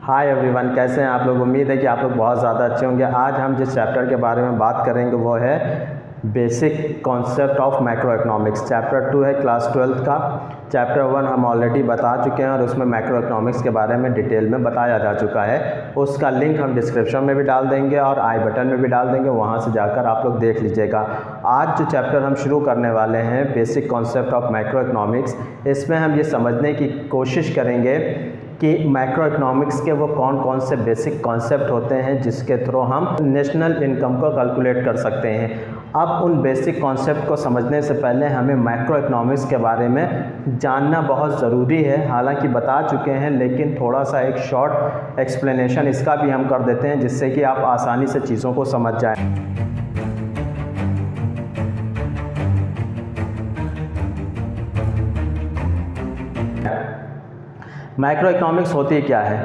Hi everyone, कैसे हैं आप लोग। उम्मीद है कि आप लोग बहुत ज़्यादा अच्छे होंगे। आज हम जिस चैप्टर के बारे में बात करेंगे वो है basic concept of macro economics. Chapter 2 है क्लास 12 का। चैप्टर 1 हम ऑलरेडी बता चुके हैं और उसमें मैक्रो इकोनॉमिक्स के बारे में डिटेल में बताया जा चुका है। उसका लिंक हम डिस्क्रिप्शन में भी डाल देंगे और आई बटन में भी डाल देंगे, वहाँ से जाकर आप लोग देख लीजिएगा। आज जो चैप्टर हम शुरू करने वाले हैं basic concept of macro economics, इसमें हम ये समझने की कोशिश करेंगे कि मैक्रो इकोनॉमिक्स के वो कौन कौन से बेसिक कॉन्सेप्ट होते हैं जिसके थ्रू हम नेशनल इनकम को कैलकुलेट कर सकते हैं। अब उन बेसिक कॉन्सेप्ट को समझने से पहले हमें मैक्रो इकोनॉमिक्स के बारे में जानना बहुत ज़रूरी है। हालांकि बता चुके हैं, लेकिन थोड़ा सा एक शॉर्ट एक्सप्लेनेशन इसका भी हम कर देते हैं जिससे कि आप आसानी से चीज़ों को समझ जाएं। मैक्रो इकोनॉमिक्स होती क्या है?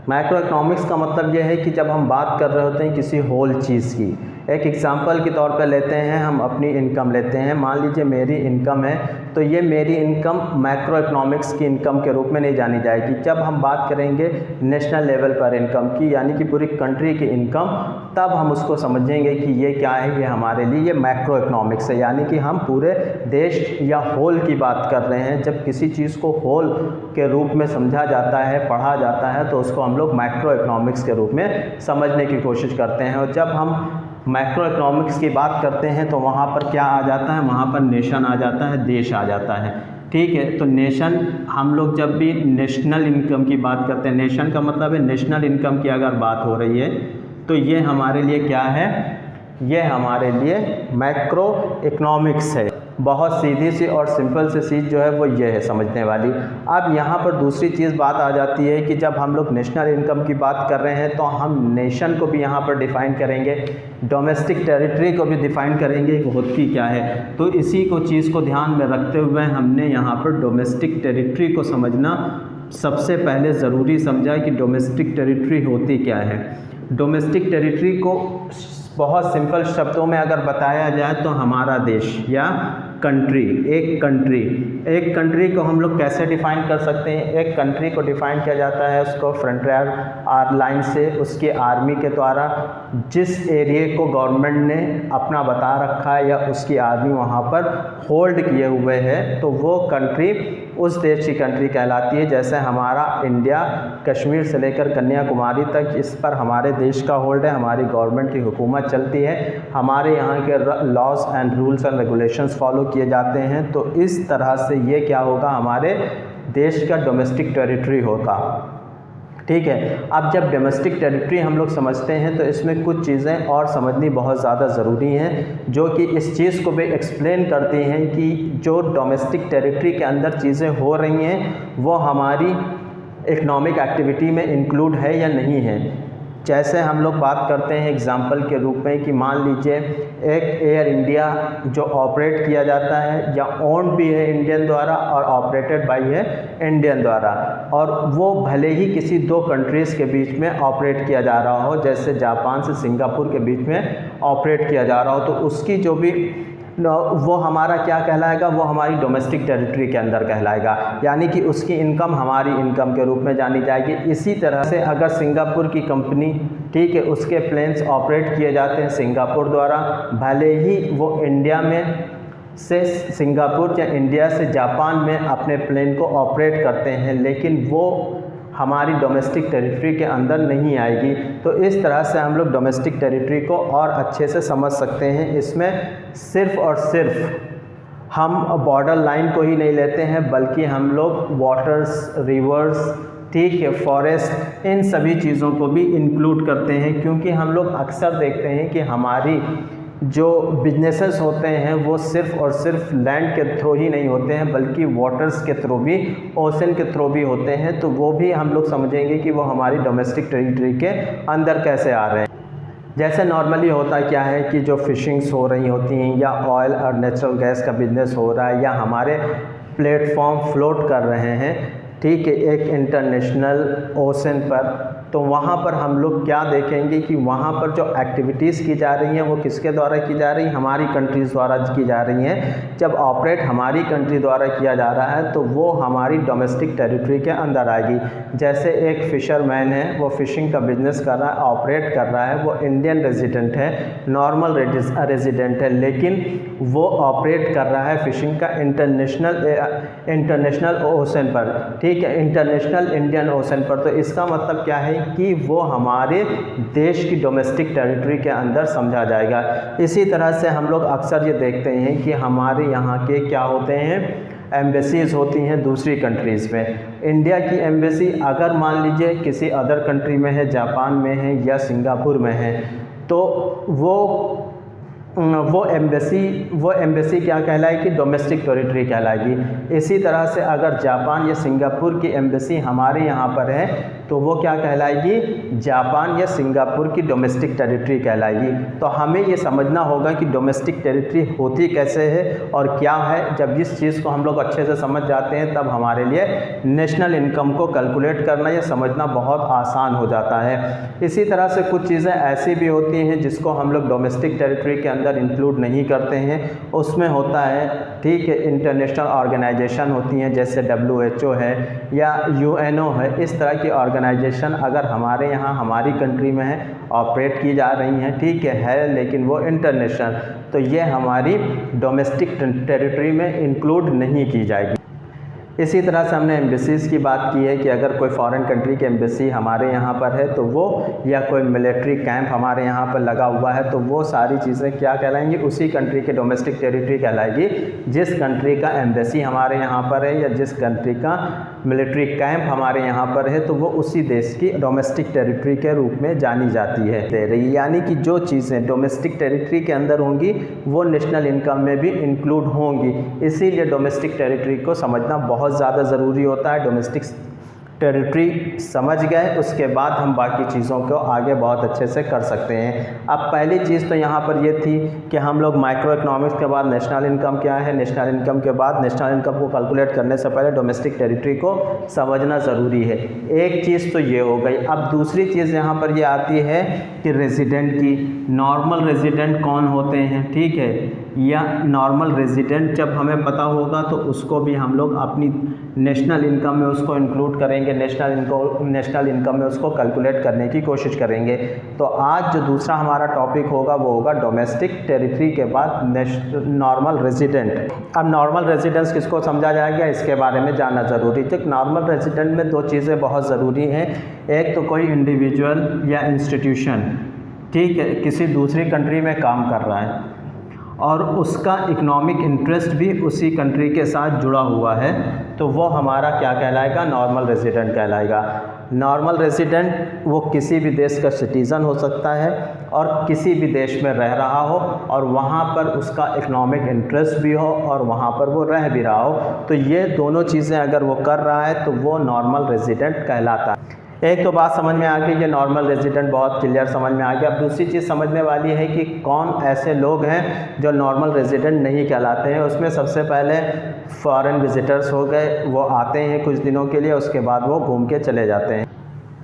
मैक्रो इकोनॉमिक्स का मतलब यह है कि जब हम बात कर रहे होते हैं किसी होल चीज़ की, एक एग्जांपल के तौर पर लेते हैं, हम अपनी इनकम लेते हैं। मान लीजिए मेरी इनकम है, तो ये मेरी इनकम मैक्रो इकोनॉमिक्स की इनकम के रूप में नहीं जानी जाएगी। जब हम बात करेंगे नेशनल लेवल पर इनकम की, यानी कि पूरी कंट्री की इनकम, तब हम उसको समझेंगे कि ये क्या है, ये हमारे लिए ये मैक्रो इकोनॉमिक्स है। यानी कि हम पूरे देश या होल की बात कर रहे हैं। जब किसी चीज़ को होल के रूप में समझा जाता है, पढ़ा जाता है, तो उसको हम लोग मैक्रो इकोनॉमिक्स के रूप में समझने की कोशिश करते हैं। और जब हम मैक्रो इकोनॉमिक्स की बात करते हैं तो वहाँ पर क्या आ जाता है, वहाँ पर नेशन आ जाता है, देश आ जाता है। ठीक है, तो नेशन, हम लोग जब भी नेशनल इनकम की बात करते हैं, नेशन का मतलब है नेशनल इनकम की अगर बात हो रही है, तो ये हमारे लिए क्या है, ये हमारे लिए मैक्रो इकोनॉमिक्स है। बहुत सीधी सी और सिंपल सी चीज़ जो है वो ये है समझने वाली। अब यहाँ पर दूसरी चीज़ बात आ जाती है कि जब हम लोग नेशनल इनकम की बात कर रहे हैं तो हम नेशन को भी यहाँ पर डिफ़ाइन करेंगे, डोमेस्टिक टेरिटरी को भी डिफ़ाइन करेंगे कि होती क्या है। तो इसी को चीज़ को ध्यान में रखते हुए हमने यहाँ पर डोमेस्टिक टेरिटरी को समझना सबसे पहले ज़रूरी समझा कि डोमेस्टिक टेरिटरी होती क्या है। डोमेस्टिक टेरिटरी को बहुत सिंपल शब्दों में अगर बताया जाए तो हमारा देश या कंट्री, एक कंट्री को हम लोग कैसे डिफ़ाइन कर सकते हैं। एक कंट्री को डिफ़ाइन किया जाता है उसको फ्रंटियर लाइन से, उसके आर्मी के द्वारा। जिस एरिया को गवर्नमेंट ने अपना बता रखा है या उसकी आर्मी वहाँ पर होल्ड किए हुए है, तो वो कंट्री उस देश की कंट्री कहलाती है। जैसे हमारा इंडिया कश्मीर से लेकर कन्याकुमारी तक, इस पर हमारे देश का होल्ड है, हमारी गवर्नमेंट की हुकूमत चलती है, हमारे यहाँ के laws and rules and regulations follow किए जाते हैं। तो इस तरह से ये क्या होगा, हमारे देश का डोमेस्टिक टेरिटरी होगा। ठीक है, अब जब डोमेस्टिक टेरिटरी हम लोग समझते हैं तो इसमें कुछ चीज़ें और समझनी बहुत ज़्यादा ज़रूरी हैं जो कि इस चीज़ को भी एक्सप्लेन करती हैं कि जो डोमेस्टिक टेरिटरी के अंदर चीज़ें हो रही हैं वो हमारी इकोनॉमिक एक्टिविटी में इंक्लूड है या नहीं है। जैसे हम लोग बात करते हैं एग्जाम्पल के रूप में कि मान लीजिए एक एयर इंडिया जो ऑपरेट किया जाता है या ओन्ड भी है इंडियन द्वारा और ऑपरेटेड बाई है इंडियन द्वारा, और वो भले ही किसी दो कंट्रीज़ के बीच में ऑपरेट किया जा रहा हो, जैसे जापान से सिंगापुर के बीच में ऑपरेट किया जा रहा हो, तो उसकी जो भी वो हमारा क्या कहलाएगा, वो हमारी डोमेस्टिक टेरिटरी के अंदर कहलाएगा। यानी कि उसकी इनकम हमारी इनकम के रूप में जानी जाएगी। इसी तरह से अगर सिंगापुर की कंपनी, ठीक है, उसके प्लेन्स ऑपरेट किए जाते हैं सिंगापुर द्वारा, भले ही वो इंडिया में से सिंगापुर या इंडिया से जापान में अपने प्लेन को ऑपरेट करते हैं, लेकिन वो हमारी डोमेस्टिक टेरिटरी के अंदर नहीं आएगी। तो इस तरह से हम लोग डोमेस्टिक टेरिटरी को और अच्छे से समझ सकते हैं। इसमें सिर्फ़ और सिर्फ हम बॉर्डर लाइन को ही नहीं लेते हैं, बल्कि हम लोग वाटर्स, रिवर्स, ठीक है, फॉरेस्ट, इन सभी चीज़ों को भी इंक्लूड करते हैं। क्योंकि हम लोग अक्सर देखते हैं कि हमारी जो बिजनेसेस होते हैं वो सिर्फ़ और सिर्फ लैंड के थ्रू ही नहीं होते हैं, बल्कि वाटर्स के थ्रू भी, ओशन के थ्रू भी होते हैं। तो वो भी हम लोग समझेंगे कि वो हमारी डोमेस्टिक टेरिटरी के अंदर कैसे आ रहे हैं। जैसे नॉर्मली होता क्या है कि जो फिशिंग्स हो रही होती हैं या ऑयल और नेचुरल गैस का बिजनेस हो रहा है या हमारे प्लेटफॉर्म फ्लोट कर रहे हैं, ठीक है, एक इंटरनेशनल ओशन पर, तो वहाँ पर हम लोग क्या देखेंगे कि वहाँ पर जो एक्टिविटीज़ की जा रही हैं वो किसके द्वारा की जा रही हैं, हमारी कंट्रीज़ द्वारा की जा रही हैं। जब ऑपरेट हमारी कंट्री द्वारा किया जा रहा है तो वो हमारी डोमेस्टिक टेरिटरी के अंदर आएगी। जैसे एक फ़िशरमैन है, वो फ़िशिंग का बिजनेस कर रहा है, ऑपरेट कर रहा है, वो इंडियन रेजिडेंट है, नॉर्मल रेजिडेंट है, लेकिन वो ऑपरेट कर रहा है फ़िशिंग का इंटरनेशनल ओशन पर, ठीक है, इंटरनेशनल इंडियन ओशन पर। तो इसका मतलब क्या है कि वो हमारे देश की डोमेस्टिक टेरिटरी के अंदर समझा जाएगा। इसी तरह से हम लोग अक्सर ये देखते हैं कि हमारे यहाँ के क्या होते हैं, एम्बेसीज़ होती हैं दूसरी कंट्रीज़ में। इंडिया की एम्बेसी अगर मान लीजिए किसी अदर कंट्री में है, जापान में है या सिंगापुर में है, तो वो एम्बेसी क्या कहलाएगी, डोमेस्टिक टेरिटरी कहलाएगी। इसी तरह से अगर जापान या सिंगापुर की एम्बेसी हमारे यहाँ पर है तो वो क्या कहलाएगी, जापान या सिंगापुर की डोमेस्टिक टेरिटरी कहलाएगी। तो हमें ये समझना होगा कि डोमेस्टिक टेरिटरी होती कैसे है और क्या है। जब इस चीज़ को हम लोग अच्छे से समझ जाते हैं तब हमारे लिए नेशनल इनकम को कैलकुलेट करना या समझना बहुत आसान हो जाता है। इसी तरह से कुछ चीज़ें ऐसी भी होती हैं जिसको हम लोग डोमेस्टिक टेरिटरी के अंदर इंक्लूड नहीं करते हैं। उसमें होता है, ठीक है, इंटरनेशनल ऑर्गेनाइजेशन होती हैं, जैसे WHO है या UNO है। इस तरह की ऑर्गेनाइजेशन अगर हमारे यहाँ हमारी कंट्री में है, ऑपरेट की जा रही हैं, ठीक है, लेकिन वो इंटरनेशनल, तो ये हमारी डोमेस्टिक टेरिटरी में इंक्लूड नहीं की जाएगी। इसी तरह से हमने एम्बेसीज़ की बात की है कि अगर कोई फॉरेन कंट्री की एम्बेसी हमारे यहाँ पर है तो वो, या कोई मिलिट्री कैंप हमारे यहाँ पर लगा हुआ है, तो वो सारी चीज़ें क्या कहलाएंगी, उसी कंट्री के डोमेस्टिक टेरिटरी कहलाएगी। जिस कंट्री का एम्बेसी हमारे यहाँ पर है या जिस कंट्री का मिलिट्री कैंप हमारे यहाँ पर है तो वो उसी देश की डोमेस्टिक टेरिटरी के रूप में जानी जाती है। यानी कि जो चीज़ें डोमेस्टिक टेरिटरी के अंदर होंगी वो नेशनल इनकम में भी इंक्लूड होंगी। इसीलिए डोमेस्टिक टेरिटरी को समझना बहुत ज़्यादा ज़रूरी होता है। डोमेस्टिक टेरिटरी समझ गए, उसके बाद हम बाकी चीज़ों को आगे बहुत अच्छे से कर सकते हैं। अब पहली चीज़ तो यहाँ पर ये थी कि हम लोग माइक्रो इकोनॉमिक्स के बाद नेशनल इनकम क्या है, नेशनल इनकम के बाद नेशनल इनकम को कैलकुलेट करने से पहले डोमेस्टिक टेरिटरी को समझना ज़रूरी है। एक चीज़ तो ये हो गई। अब दूसरी चीज़ यहाँ पर ये आती है कि रेजिडेंट की, नॉर्मल रेजिडेंट कौन होते हैं, ठीक है, या नॉर्मल रेजिडेंट जब हमें पता होगा तो उसको भी हम लोग अपनी नेशनल इनकम में उसको इंक्लूड करेंगे, नेशनल इनकम में उसको कैलकुलेट करने की कोशिश करेंगे। तो आज जो दूसरा हमारा टॉपिक होगा वो होगा डोमेस्टिक टेरिटरी के बाद नॉर्मल रेजिडेंट। अब नॉर्मल रेजिडेंस किसको समझा जाएगा, इसके बारे में जानना ज़रूरी। तो नॉर्मल रेजिडेंट में दो चीज़ें बहुत ज़रूरी हैं। एक तो कोई इंडिविजुअल या इंस्टीट्यूशन, ठीक है, किसी दूसरी कंट्री में काम कर रहा है और उसका इकोनॉमिक इंटरेस्ट भी उसी कंट्री के साथ जुड़ा हुआ है, तो वो हमारा क्या कहलाएगा, नॉर्मल रेजिडेंट कहलाएगा। नॉर्मल रेजिडेंट वो किसी भी देश का सिटीज़न हो सकता है और किसी भी देश में रह रहा हो और वहाँ पर उसका इकोनॉमिक इंटरेस्ट भी हो और वहाँ पर वो रह भी रहा हो। तो ये दोनों चीज़ें अगर वो कर रहा है तो वो नॉर्मल रेजिडेंट कहलाता है। एक तो बात समझ में आ गई, ये नॉर्मल रेजिडेंट बहुत क्लियर समझ में आ गया। अब दूसरी चीज़ समझने वाली है कि कौन ऐसे लोग हैं जो नॉर्मल रेजिडेंट नहीं कहलाते हैं। उसमें सबसे पहले फॉरेन विजिटर्स हो गए, वो आते हैं कुछ दिनों के लिए, उसके बाद वो घूम के चले जाते हैं।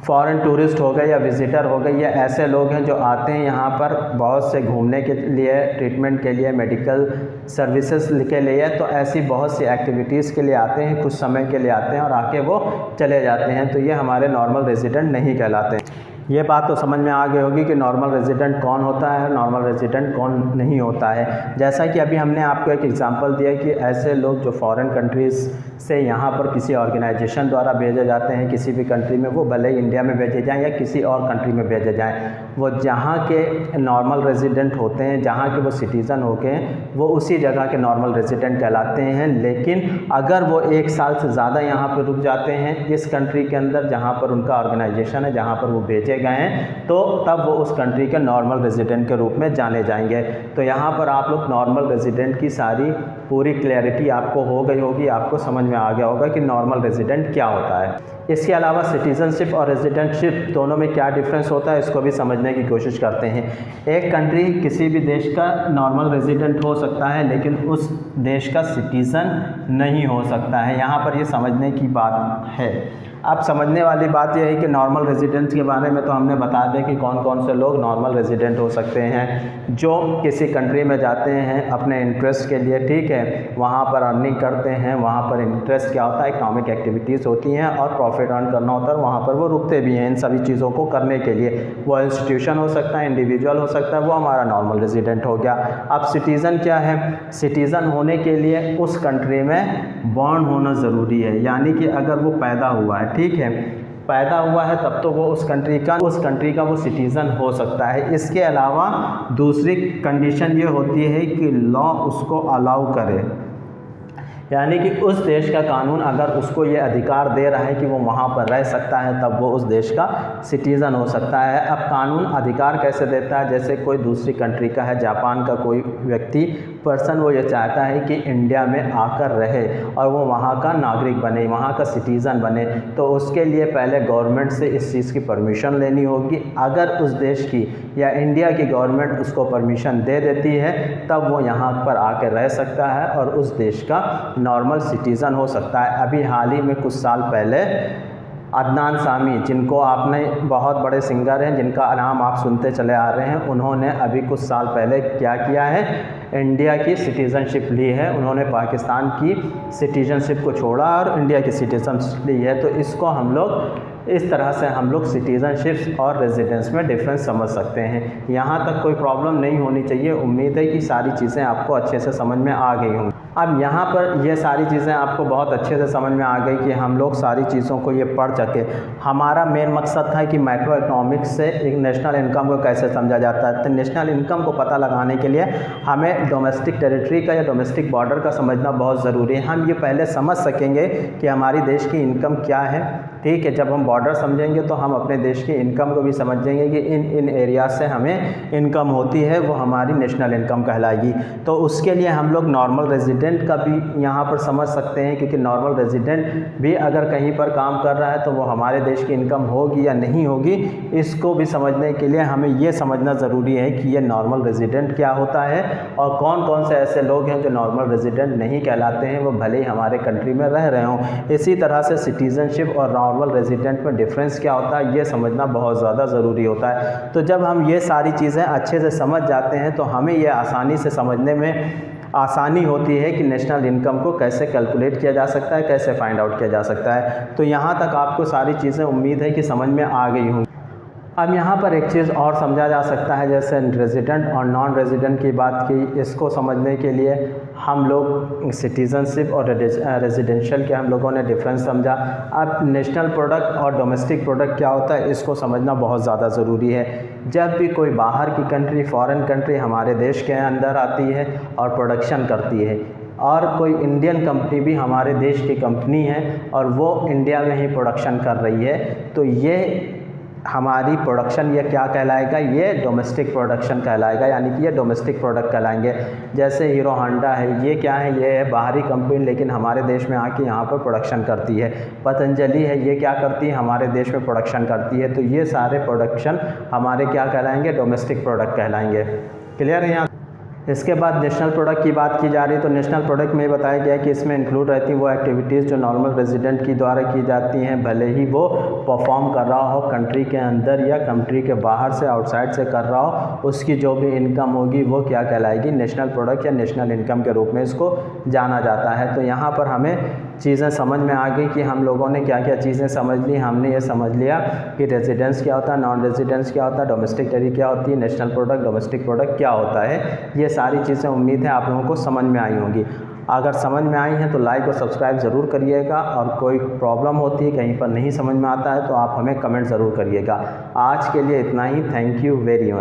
फॉरेन टूरिस्ट हो गए या विज़िटर हो गए, या ऐसे लोग हैं जो आते हैं यहाँ पर बहुत से घूमने के लिए, ट्रीटमेंट के लिए, मेडिकल सर्विसेज के लिए, तो ऐसी बहुत सी एक्टिविटीज़ के लिए आते हैं, कुछ समय के लिए आते हैं और आके वो चले जाते हैं। तो ये हमारे नॉर्मल रेजिडेंट नहीं कहलाते। ये बात तो समझ में आ गई होगी कि नॉर्मल रेजिडेंट कौन होता है, नॉर्मल रेजिडेंट कौन नहीं होता है। जैसा कि अभी हमने आपको एक एग्जांपल दिया कि ऐसे लोग जो फॉरेन कंट्रीज़ से यहाँ पर किसी ऑर्गेनाइजेशन द्वारा भेजे जाते हैं किसी भी कंट्री में, वो भले ही इंडिया में भेजे जाएँ या किसी और कंट्री में भेजे जाएँ, वो जहाँ के नॉर्मल रेजिडेंट होते हैं, जहाँ के वो सिटीज़न हो गए, वो उसी जगह के नॉर्मल रेजिडेंट कहलाते हैं। लेकिन अगर वो 1 साल से ज़्यादा यहाँ पर रुक जाते हैं इस कंट्री के अंदर जहाँ पर उनका ऑर्गेनाइजेशन है, जहाँ पर वो भेजे गए हैं, तो तब वो उस कंट्री के नॉर्मल रेजिडेंट के रूप में जाने जाएंगे। तो यहाँ पर आप लोग नॉर्मल रेजिडेंट की सारी पूरी क्लैरिटी आपको हो गई होगी, आपको समझ में आ गया होगा कि नॉर्मल रेजिडेंट क्या होता है। इसके अलावा सिटीज़नशिप और रेजिडेंटशिप दोनों में क्या डिफरेंस होता है इसको भी समझने की कोशिश करते हैं। एक कंट्री किसी भी देश का नॉर्मल रेजिडेंट हो सकता है लेकिन उस देश का सिटीज़न नहीं हो सकता है। यहाँ पर ये समझने की बात है। अब समझने वाली बात यह है कि नॉर्मल रेजिडेंट्स के बारे में तो हमने बता दें कि कौन कौन से लोग नॉर्मल रेजिडेंट हो सकते हैं। जो किसी कंट्री में जाते हैं अपने इंटरेस्ट के लिए, ठीक है, वहाँ पर अर्निंग करते हैं, वहाँ पर इंटरेस्ट क्या होता है, इकोनॉमिक एक्टिविटीज़ होती हैं और प्रॉफिट अर्न करना होता है, वहाँ पर वो रुकते भी हैं इन सभी चीज़ों को करने के लिए। वो इंस्टीट्यूशन हो सकता है, इंडिविजुअल हो सकता है, वो हमारा नॉर्मल रेजिडेंट हो गया। अब सिटीज़न क्या है? सिटीज़न होने के लिए उस कंट्री में बॉर्न होना ज़रूरी है, यानी कि अगर वो पैदा हुआ है, ठीक है, पैदा हुआ है तब तो वो उस कंट्री का वो सिटीज़न हो सकता है। इसके अलावा दूसरी कंडीशन ये होती है कि लॉ उसको अलाउ करे, यानी कि उस देश का कानून अगर उसको ये अधिकार दे रहा है कि वो वहाँ पर रह सकता है तब वो उस देश का सिटीज़न हो सकता है। अब कानून अधिकार कैसे देता है? जैसे कोई दूसरी कंट्री का है, जापान का कोई व्यक्ति पर्सन, वो ये चाहता है कि इंडिया में आकर रहे और वो वहाँ का नागरिक बने, वहाँ का सिटीज़न बने, तो उसके लिए पहले गवर्नमेंट से इस चीज़ की परमिशन लेनी होगी। अगर उस देश की या इंडिया की गवर्नमेंट उसको परमिशन दे देती है तब वो यहाँ पर आकर रह सकता है और उस देश का नॉर्मल सिटीज़न हो सकता है। अभी हाल ही में कुछ साल पहले अदनान सामी, जिनको आपने, बहुत बड़े सिंगर हैं जिनका नाम आप सुनते चले आ रहे हैं, उन्होंने अभी कुछ साल पहले क्या किया है, इंडिया की सिटीज़नशिप ली है। उन्होंने पाकिस्तान की सिटीज़नशिप को छोड़ा और इंडिया की सिटीज़नशिप ली है। तो इसको हम लोग इस तरह से हम लोग सिटीज़नशिप और रेजिडेंस में डिफरेंस समझ सकते हैं। यहाँ तक कोई प्रॉब्लम नहीं होनी चाहिए। उम्मीद है कि सारी चीज़ें आपको अच्छे से समझ में आ गई होंगी। अब यहाँ पर ये सारी चीज़ें आपको बहुत अच्छे से समझ में आ गई कि हम लोग सारी चीज़ों को ये पढ़ सके। हमारा मेन मकसद था कि माइक्रो इकोनॉमिक्स से एक नेशनल इनकम को कैसे समझा जाता है। तो नेशनल इनकम को पता लगाने के लिए हमें डोमेस्टिक टेरिटरी का या डोमेस्टिक बॉर्डर का समझना बहुत ज़रूरी है। हम ये पहले समझ सकेंगे कि हमारी देश की इनकम क्या है, ठीक है। जब हम बॉर्डर समझेंगे तो हम अपने देश की इनकम को भी समझेंगे कि इन एरिया से हमें इनकम होती है, वो हमारी नेशनल इनकम कहलाएगी। तो उसके लिए हम लोग नॉर्मल रेजिडेंट का भी यहाँ पर समझ सकते हैं, क्योंकि नॉर्मल रेजिडेंट भी अगर कहीं पर काम कर रहा है तो वो हमारे देश की इनकम होगी या नहीं होगी, इसको भी समझने के लिए हमें ये समझना ज़रूरी है कि ये नॉर्मल रेजिडेंट क्या होता है और कौन कौन से ऐसे लोग हैं जो नॉर्मल रेजिडेंट नहीं कहलाते हैं, वो भले ही हमारे कंट्री में रह रहे हों। इसी तरह से सिटीज़नशिप और नॉर्मल रेजिडेंट में डिफरेंस क्या होता है, ये समझना बहुत ज़्यादा ज़रूरी होता है। तो जब हम ये सारी चीज़ें अच्छे से समझ जाते हैं तो हमें ये आसानी से समझने में आसानी होती है कि नेशनल इनकम को कैसे कैलकुलेट किया जा सकता है, कैसे फाइंड आउट किया जा सकता है। तो यहाँ तक आपको सारी चीज़ें उम्मीद है कि समझ में आ गई होंगी। अब यहाँ पर एक चीज़ और समझा जा सकता है, जैसे रेजिडेंट और नॉन रेजिडेंट की बात की, इसको समझने के लिए हम लोग सिटीज़नशिप और रेजिडेंशियल के हम लोगों ने डिफरेंस समझा। अब नेशनल प्रोडक्ट और डोमेस्टिक प्रोडक्ट क्या होता है, इसको समझना बहुत ज़्यादा ज़रूरी है। जब भी कोई बाहर की कंट्री, फॉरेन कंट्री हमारे देश के अंदर आती है और प्रोडक्शन करती है, और कोई इंडियन कंपनी भी हमारे देश की कंपनी है और वो इंडिया में ही प्रोडक्शन कर रही है, तो ये हमारी प्रोडक्शन ये क्या कहलाएगा, ये डोमेस्टिक प्रोडक्शन कहलाएगा, यानी कि ये डोमेस्टिक प्रोडक्ट कहलाएंगे। जैसे हीरो होंडा है, ये क्या है, ये है बाहरी कंपनी लेकिन हमारे देश में आके यहाँ पर प्रोडक्शन करती है। पतंजलि है, ये क्या करती है, हमारे देश में प्रोडक्शन करती है। तो ये सारे प्रोडक्शन हमारे क्या कहलाएंगे, डोमेस्टिक प्रोडक्ट कहलाएंगे। क्लियर है यहाँ? इसके बाद नेशनल प्रोडक्ट की बात की जा रही है। तो नेशनल प्रोडक्ट में बताया गया है कि इसमें इंक्लूड रहती हैं वो एक्टिविटीज़ जो नॉर्मल रेजिडेंट की द्वारा की जाती हैं, भले ही वो परफॉर्म कर रहा हो कंट्री के अंदर या कंट्री के बाहर से, आउटसाइड से कर रहा हो, उसकी जो भी इनकम होगी वो क्या कहलाएगी, नेशनल प्रोडक्ट या नेशनल इनकम के रूप में इसको जाना जाता है। तो यहाँ पर हमें चीज़ें समझ में आ गई कि हम लोगों ने क्या क्या चीज़ें समझ ली। हमने ये समझ लिया कि रेजिडेंस क्या होता है, नॉन रेजिडेंस क्या होता है, डोमेस्टिक टेरिटरी क्या होती है, नेशनल प्रोडक्ट, डोमेस्टिक प्रोडक्ट क्या होता है। ये सारी चीज़ें उम्मीद है आप लोगों को समझ में आई होंगी। अगर समझ में आई हैं तो लाइक और सब्सक्राइब ज़रूर करिएगा, और कोई प्रॉब्लम होती है, कहीं पर नहीं समझ में आता है तो आप हमें कमेंट ज़रूर करिएगा। आज के लिए इतना ही। Thank you very much.